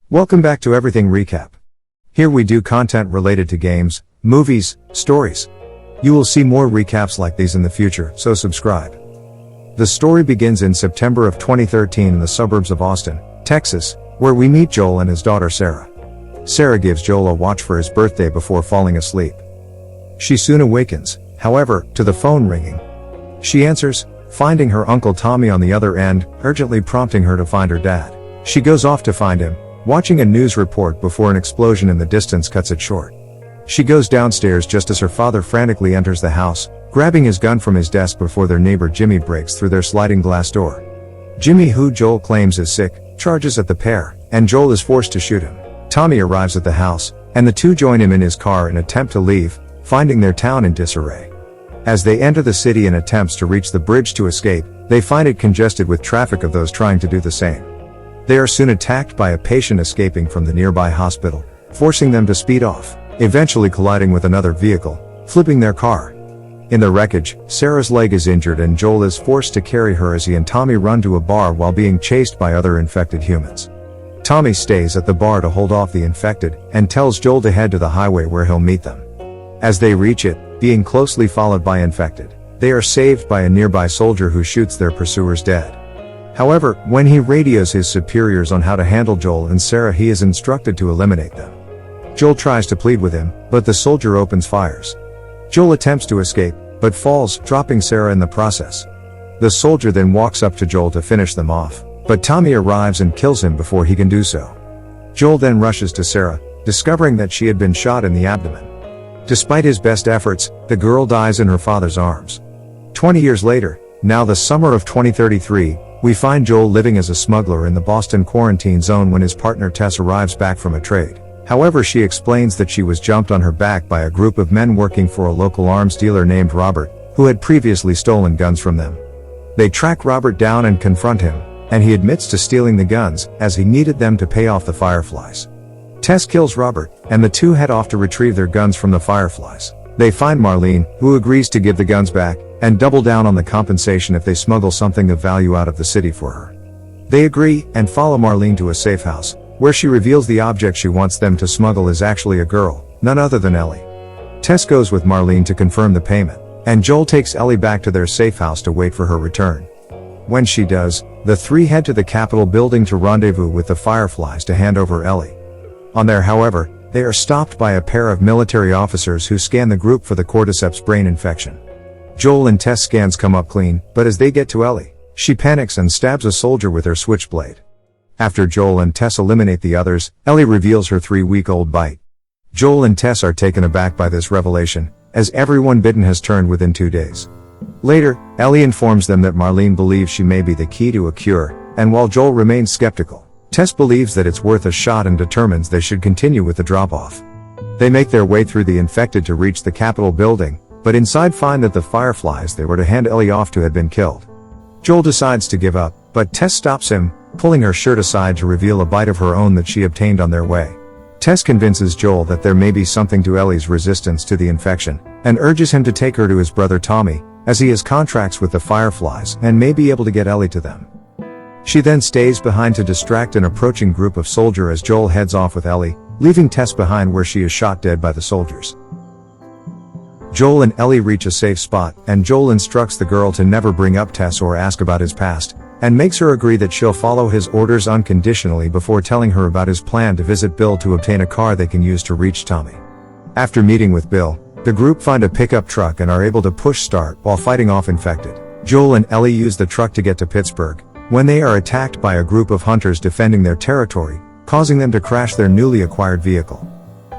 Welcome back to Everything Recap. Here we do content related to games, movies, stories. You will see more recaps like these in the future, so subscribe. The story begins in September of 2013 in the suburbs of Austin, Texas, where we meet Joel and his daughter Sarah. Sarah gives Joel a watch for his birthday before falling asleep. She soon awakens, however, to the phone ringing. She answers, finding her uncle Tommy on the other end, urgently prompting her to find her dad. She goes off to find him, watching a news report before an explosion in the distance cuts it short. She goes downstairs just as her father frantically enters the house, grabbing his gun from his desk before their neighbor Jimmy breaks through their sliding glass door. Jimmy, who Joel claims is sick, charges at the pair, and Joel is forced to shoot him. Tommy arrives at the house, and the two join him in his car in an attempt to leave, finding their town in disarray. As they enter the city in attempts to reach the bridge to escape, they find it congested with traffic of those trying to do the same. They are soon attacked by a patient escaping from the nearby hospital, forcing them to speed off, eventually colliding with another vehicle, flipping their car. In the wreckage, Sarah's leg is injured and Joel is forced to carry her as he and Tommy run to a bar while being chased by other infected humans. Tommy stays at the bar to hold off the infected, and tells Joel to head to the highway where he'll meet them. As they reach it, being closely followed by infected, they are saved by a nearby soldier who shoots their pursuers dead. However, when he radios his superiors on how to handle Joel and Sarah, he is instructed to eliminate them. Joel tries to plead with him, but the soldier opens fires. Joel attempts to escape, but falls, dropping Sarah in the process. The soldier then walks up to Joel to finish them off, but Tommy arrives and kills him before he can do so. Joel then rushes to Sarah, discovering that she had been shot in the abdomen. Despite his best efforts, the girl dies in her father's arms. 20 years later, now the summer of 2033, we find Joel living as a smuggler in the Boston quarantine zone when his partner Tess arrives back from a trade. However, she explains that she was jumped on her back by a group of men working for a local arms dealer named Robert, who had previously stolen guns from them. They track Robert down and confront him, and he admits to stealing the guns, as he needed them to pay off the Fireflies. Tess kills Robert, and the two head off to retrieve their guns from the Fireflies. They find Marlene, who agrees to give the guns back, and double down on the compensation if they smuggle something of value out of the city for her. They agree, and follow Marlene to a safe house, where she reveals the object she wants them to smuggle is actually a girl, none other than Ellie. Tess goes with Marlene to confirm the payment, and Joel takes Ellie back to their safe house to wait for her return. When she does, the three head to the Capitol building to rendezvous with the Fireflies to hand over Ellie. On there, however, they are stopped by a pair of military officers who scan the group for the cordyceps brain infection. Joel and Tess scans come up clean, but as they get to Ellie, she panics and stabs a soldier with her switchblade. After Joel and Tess eliminate the others, Ellie reveals her 3-week-old bite. Joel and Tess are taken aback by this revelation, as everyone bitten has turned within 2 days. Later, Ellie informs them that Marlene believes she may be the key to a cure, and while Joel remains skeptical, Tess believes that it's worth a shot and determines they should continue with the drop-off. They make their way through the infected to reach the Capitol building, but inside find that the Fireflies they were to hand Ellie off to had been killed. Joel decides to give up, but Tess stops him, pulling her shirt aside to reveal a bite of her own that she obtained on their way. Tess convinces Joel that there may be something to Ellie's resistance to the infection, and urges him to take her to his brother Tommy, as he has contracts with the Fireflies and may be able to get Ellie to them. She then stays behind to distract an approaching group of soldiers as Joel heads off with Ellie, leaving Tess behind where she is shot dead by the soldiers. Joel and Ellie reach a safe spot, and Joel instructs the girl to never bring up Tess or ask about his past, and makes her agree that she'll follow his orders unconditionally before telling her about his plan to visit Bill to obtain a car they can use to reach Tommy. After meeting with Bill, the group find a pickup truck and are able to push start while fighting off infected. Joel and Ellie use the truck to get to Pittsburgh, when they are attacked by a group of hunters defending their territory, causing them to crash their newly acquired vehicle.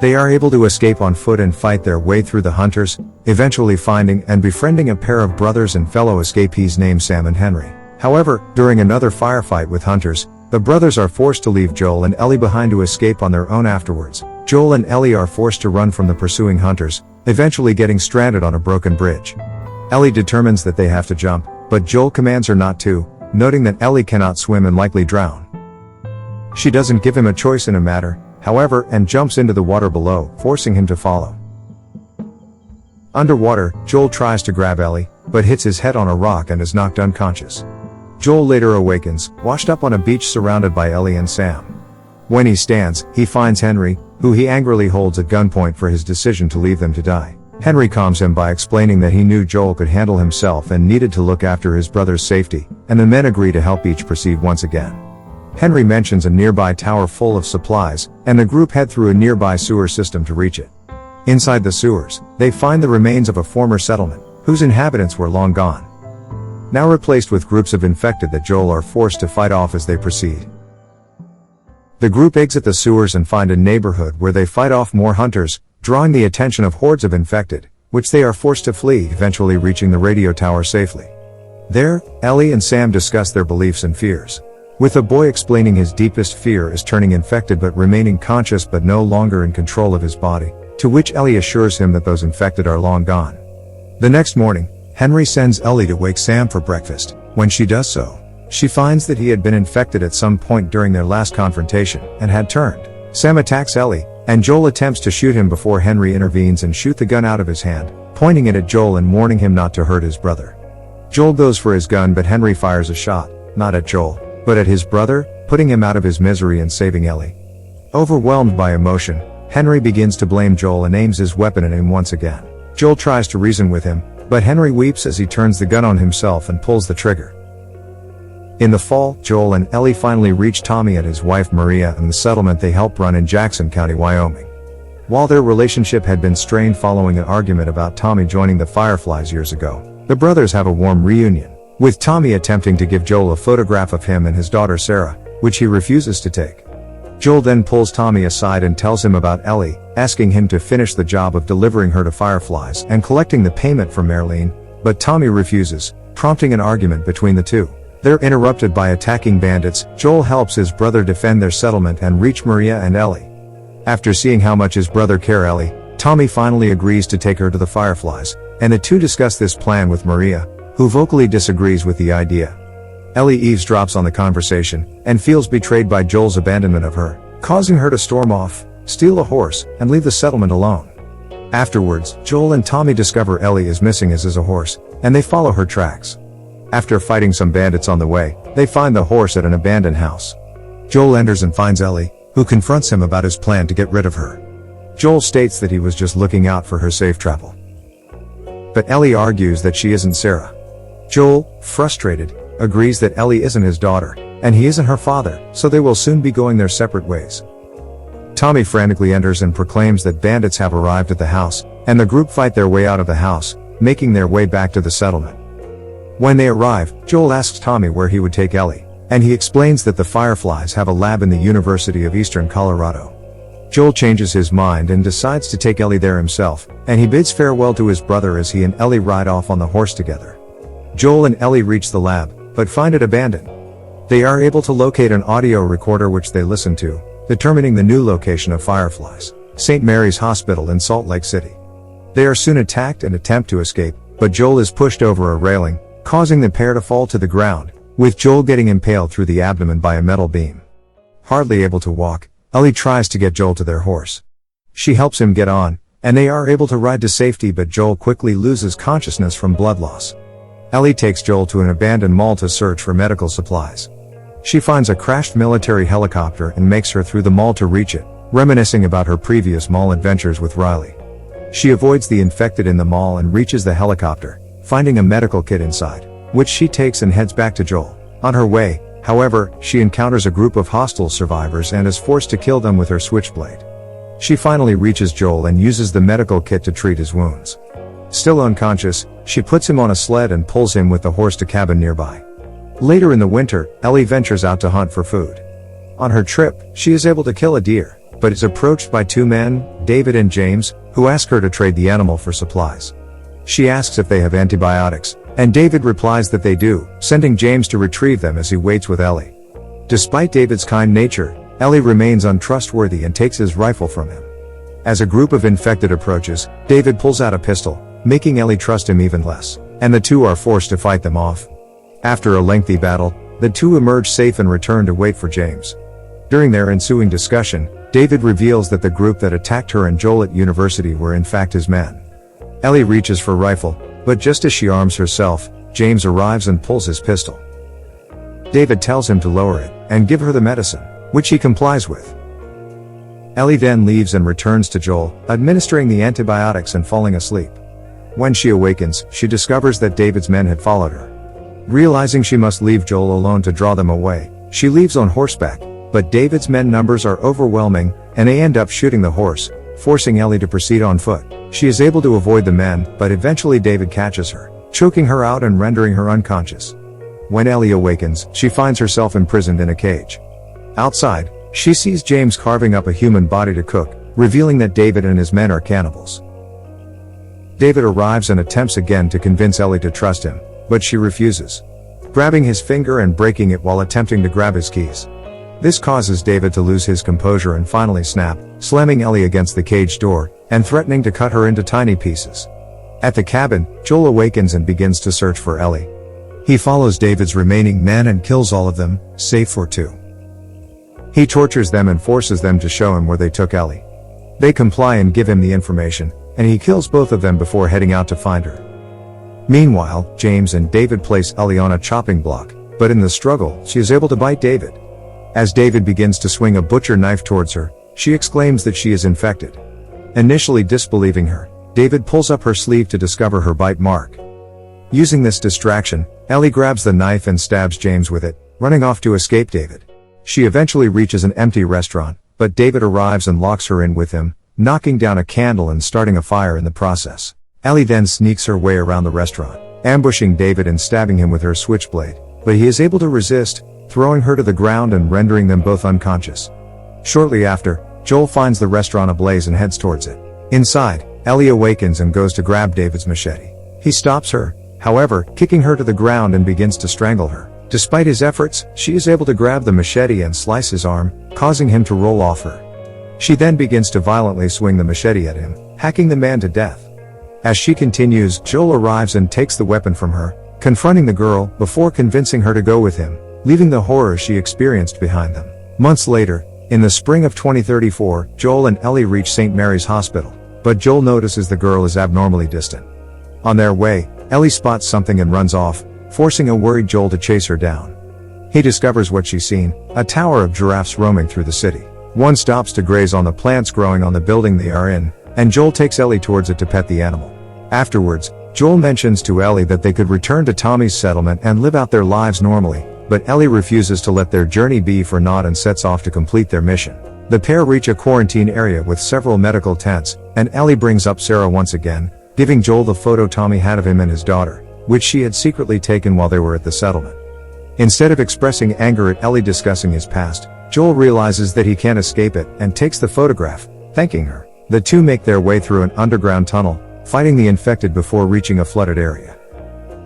They are able to escape on foot and fight their way through the hunters, eventually finding and befriending a pair of brothers and fellow escapees named Sam and Henry. However, during another firefight with hunters, the brothers are forced to leave Joel and Ellie behind to escape on their own afterwards. Joel and Ellie are forced to run from the pursuing hunters, eventually getting stranded on a broken bridge. Ellie determines that they have to jump, but Joel commands her not to, noting that Ellie cannot swim and likely drown. She doesn't give him a choice in a matter, however, and jumps into the water below, forcing him to follow. Underwater, Joel tries to grab Ellie, but hits his head on a rock and is knocked unconscious. Joel later awakens, washed up on a beach surrounded by Ellie and Sam. When he stands, he finds Henry, who he angrily holds at gunpoint for his decision to leave them to die. Henry calms him by explaining that he knew Joel could handle himself and needed to look after his brother's safety, and the men agree to help each proceed once again. Henry mentions a nearby tower full of supplies, and the group head through a nearby sewer system to reach it. Inside the sewers, they find the remains of a former settlement, whose inhabitants were long gone, now replaced with groups of infected that Joel are forced to fight off as they proceed. The group exit the sewers and find a neighborhood where they fight off more hunters, drawing the attention of hordes of infected, which they are forced to flee, eventually reaching the radio tower safely. There, Ellie and Sam discuss their beliefs and fears, with the boy explaining his deepest fear is turning infected but remaining conscious but no longer in control of his body, to which Ellie assures him that those infected are long gone. The next morning, Henry sends Ellie to wake Sam for breakfast. When she does so, she finds that he had been infected at some point during their last confrontation, and had turned. Sam attacks Ellie, and Joel attempts to shoot him before Henry intervenes and shoots the gun out of his hand, pointing it at Joel and warning him not to hurt his brother. Joel goes for his gun but Henry fires a shot, not at Joel, but at his brother, putting him out of his misery and saving Ellie. Overwhelmed by emotion, Henry begins to blame Joel and aims his weapon at him once again. Joel tries to reason with him, but Henry weeps as he turns the gun on himself and pulls the trigger. In the fall, Joel and Ellie finally reach Tommy and his wife Maria and the settlement they help run in Jackson County, Wyoming. While their relationship had been strained following an argument about Tommy joining the Fireflies years ago, the brothers have a warm reunion, with Tommy attempting to give Joel a photograph of him and his daughter Sarah, which he refuses to take. Joel then pulls Tommy aside and tells him about Ellie, asking him to finish the job of delivering her to Fireflies and collecting the payment from Marlene, but Tommy refuses, prompting an argument between the two. They're interrupted by attacking bandits. Joel helps his brother defend their settlement and reach Maria and Ellie. After seeing how much his brother cares Ellie, Tommy finally agrees to take her to the Fireflies, and the two discuss this plan with Maria, who vocally disagrees with the idea. Ellie eavesdrops on the conversation, and feels betrayed by Joel's abandonment of her, causing her to storm off, steal a horse, and leave the settlement alone. Afterwards, Joel and Tommy discover Ellie is missing as is a horse, and they follow her tracks. After fighting some bandits on the way, they find the horse at an abandoned house. Joel enters and finds Ellie, who confronts him about his plan to get rid of her. Joel states that he was just looking out for her safe travel, but Ellie argues that she isn't Sarah. Joel, frustrated, agrees that Ellie isn't his daughter, and he isn't her father, so they will soon be going their separate ways. Tommy frantically enters and proclaims that bandits have arrived at the house, and the group fight their way out of the house, making their way back to the settlement. When they arrive, Joel asks Tommy where he would take Ellie, and he explains that the Fireflies have a lab in the University of Eastern Colorado. Joel changes his mind and decides to take Ellie there himself, and he bids farewell to his brother as he and Ellie ride off on the horse together. Joel and Ellie reach the lab, but find it abandoned. They are able to locate an audio recorder which they listen to, determining the new location of Fireflies, St. Mary's Hospital in Salt Lake City. They are soon attacked and attempt to escape, but Joel is pushed over a railing, causing the pair to fall to the ground, with Joel getting impaled through the abdomen by a metal beam. Hardly able to walk, Ellie tries to get Joel to their horse. She helps him get on, and they are able to ride to safety, but Joel quickly loses consciousness from blood loss. Ellie takes Joel to an abandoned mall to search for medical supplies. She finds a crashed military helicopter and makes her through the mall to reach it, reminiscing about her previous mall adventures with Riley. She avoids the infected in the mall and reaches the helicopter, finding a medical kit inside, which she takes and heads back to Joel. On her way, however, she encounters a group of hostile survivors and is forced to kill them with her switchblade. She finally reaches Joel and uses the medical kit to treat his wounds. Still unconscious, she puts him on a sled and pulls him with the horse to a cabin nearby. Later in the winter, Ellie ventures out to hunt for food. On her trip, she is able to kill a deer, but is approached by two men, David and James, who ask her to trade the animal for supplies. She asks if they have antibiotics, and David replies that they do, sending James to retrieve them as he waits with Ellie. Despite David's kind nature, Ellie remains untrustworthy and takes his rifle from him. As a group of infected approaches, David pulls out a pistol, making Ellie trust him even less, and the two are forced to fight them off. After a lengthy battle, the two emerge safe and return to wait for James. During their ensuing discussion, David reveals that the group that attacked her and Joel at university were in fact his men. Ellie reaches for rifle, but just as she arms herself, James arrives and pulls his pistol. David tells him to lower it, and give her the medicine, which he complies with. Ellie then leaves and returns to Joel, administering the antibiotics and falling asleep. When she awakens, she discovers that David's men had followed her. Realizing she must leave Joel alone to draw them away, she leaves on horseback, but David's men numbers are overwhelming, and they end up shooting the horse, forcing Ellie to proceed on foot. She is able to avoid the men, but eventually David catches her, choking her out and rendering her unconscious. When Ellie awakens, she finds herself imprisoned in a cage. Outside, she sees James carving up a human body to cook, revealing that David and his men are cannibals. David arrives and attempts again to convince Ellie to trust him, but she refuses, grabbing his finger and breaking it while attempting to grab his keys. This causes David to lose his composure and finally snap, slamming Ellie against the cage door, and threatening to cut her into tiny pieces. At the cabin, Joel awakens and begins to search for Ellie. He follows David's remaining men and kills all of them, save for 2. He tortures them and forces them to show him where they took Ellie. They comply and give him the information, and he kills both of them before heading out to find her. Meanwhile, James and David place Ellie on a chopping block, but in the struggle, she is able to bite David. As David begins to swing a butcher knife towards her, she exclaims that she is infected. Initially disbelieving her, David pulls up her sleeve to discover her bite mark. Using this distraction, Ellie grabs the knife and stabs James with it, running off to escape David. She eventually reaches an empty restaurant, but David arrives and locks her in with him, knocking down a candle and starting a fire in the process. Ellie then sneaks her way around the restaurant, ambushing David and stabbing him with her switchblade, but he is able to resist, throwing her to the ground and rendering them both unconscious. Shortly after, Joel finds the restaurant ablaze and heads towards it. Inside, Ellie awakens and goes to grab David's machete. He stops her, however, kicking her to the ground and begins to strangle her. Despite his efforts, she is able to grab the machete and slice his arm, causing him to roll off her. She then begins to violently swing the machete at him, hacking the man to death. As she continues, Joel arrives and takes the weapon from her, confronting the girl before convincing her to go with him, leaving the horror she experienced behind them. Months later, in the spring of 2034, Joel and Ellie reach St. Mary's Hospital, but Joel notices the girl is abnormally distant. On their way, Ellie spots something and runs off, forcing a worried Joel to chase her down. He discovers what she's seen, a tower of giraffes roaming through the city. One stops to graze on the plants growing on the building they are in, and Joel takes Ellie towards it to pet the animal. Afterwards, Joel mentions to Ellie that they could return to Tommy's settlement and live out their lives normally, but Ellie refuses to let their journey be for naught and sets off to complete their mission. The pair reach a quarantine area with several medical tents, and Ellie brings up Sarah once again, giving Joel the photo Tommy had of him and his daughter, which she had secretly taken while they were at the settlement. Instead of expressing anger at Ellie discussing his past, Joel realizes that he can't escape it and takes the photograph, thanking her. The two make their way through an underground tunnel, fighting the infected before reaching a flooded area.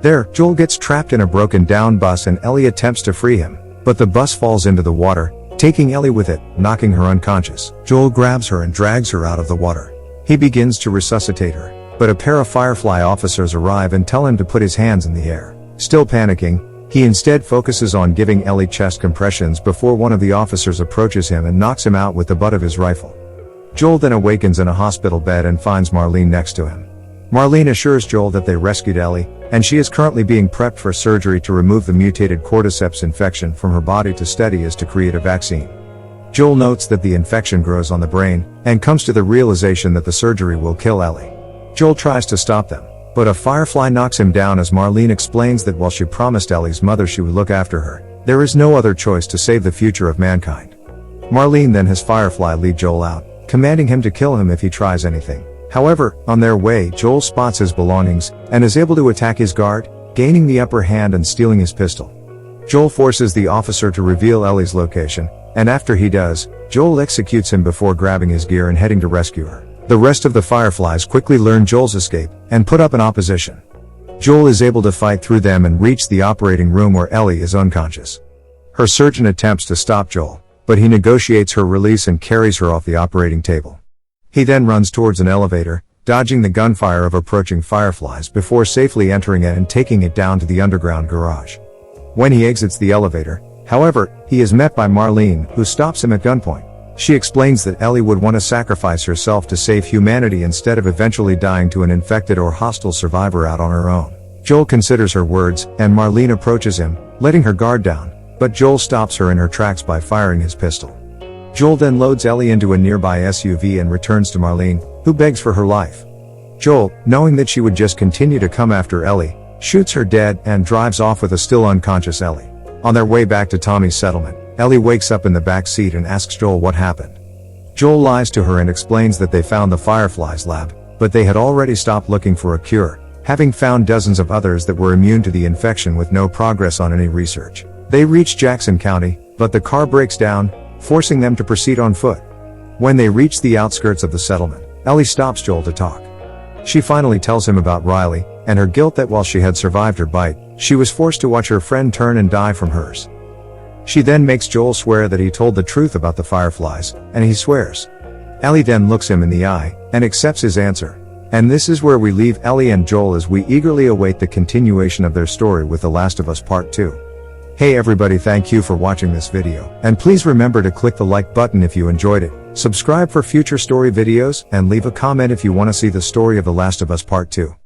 There, Joel gets trapped in a broken down bus and Ellie attempts to free him, but the bus falls into the water, taking Ellie with it, knocking her unconscious. Joel grabs her and drags her out of the water. He begins to resuscitate her, but a pair of Firefly officers arrive and tell him to put his hands in the air. Still panicking, he instead focuses on giving Ellie chest compressions before one of the officers approaches him and knocks him out with the butt of his rifle. Joel then awakens in a hospital bed and finds Marlene next to him. Marlene assures Joel that they rescued Ellie, and she is currently being prepped for surgery to remove the mutated cordyceps infection from her body to study as to create a vaccine. Joel notes that the infection grows on the brain, and comes to the realization that the surgery will kill Ellie. Joel tries to stop them, but a Firefly knocks him down as Marlene explains that while she promised Ellie's mother she would look after her, there is no other choice to save the future of mankind. Marlene then has Firefly lead Joel out, commanding him to kill him if he tries anything. However, on their way, Joel spots his belongings, and is able to attack his guard, gaining the upper hand and stealing his pistol. Joel forces the officer to reveal Ellie's location, and after he does, Joel executes him before grabbing his gear and heading to rescue her. The rest of the Fireflies quickly learn Joel's escape, and put up an opposition. Joel is able to fight through them and reach the operating room where Ellie is unconscious. Her surgeon attempts to stop Joel, but he negotiates her release and carries her off the operating table. He then runs towards an elevator, dodging the gunfire of approaching Fireflies before safely entering it and taking it down to the underground garage. When he exits the elevator, however, he is met by Marlene, who stops him at gunpoint. She explains that Ellie would want to sacrifice herself to save humanity instead of eventually dying to an infected or hostile survivor out on her own. Joel considers her words, and Marlene approaches him, letting her guard down, but Joel stops her in her tracks by firing his pistol. Joel then loads Ellie into a nearby SUV and returns to Marlene, who begs for her life. Joel, knowing that she would just continue to come after Ellie, shoots her dead and drives off with a still unconscious Ellie. On their way back to Tommy's settlement, Ellie wakes up in the back seat and asks Joel what happened. Joel lies to her and explains that they found the Fireflies lab, but they had already stopped looking for a cure, having found dozens of others that were immune to the infection with no progress on any research. They reach Jackson County, but the car breaks down, forcing them to proceed on foot. When they reach the outskirts of the settlement, Ellie stops Joel to talk. She finally tells him about Riley, and her guilt that while she had survived her bite, she was forced to watch her friend turn and die from hers. She then makes Joel swear that he told the truth about the Fireflies, and he swears. Ellie then looks him in the eye, and accepts his answer. And this is where we leave Ellie and Joel as we eagerly await the continuation of their story with The Last of Us Part 2. Hey everybody, thank you for watching this video, and please remember to click the like button if you enjoyed it, subscribe for future story videos, and leave a comment if you want to see the story of The Last of Us Part 2.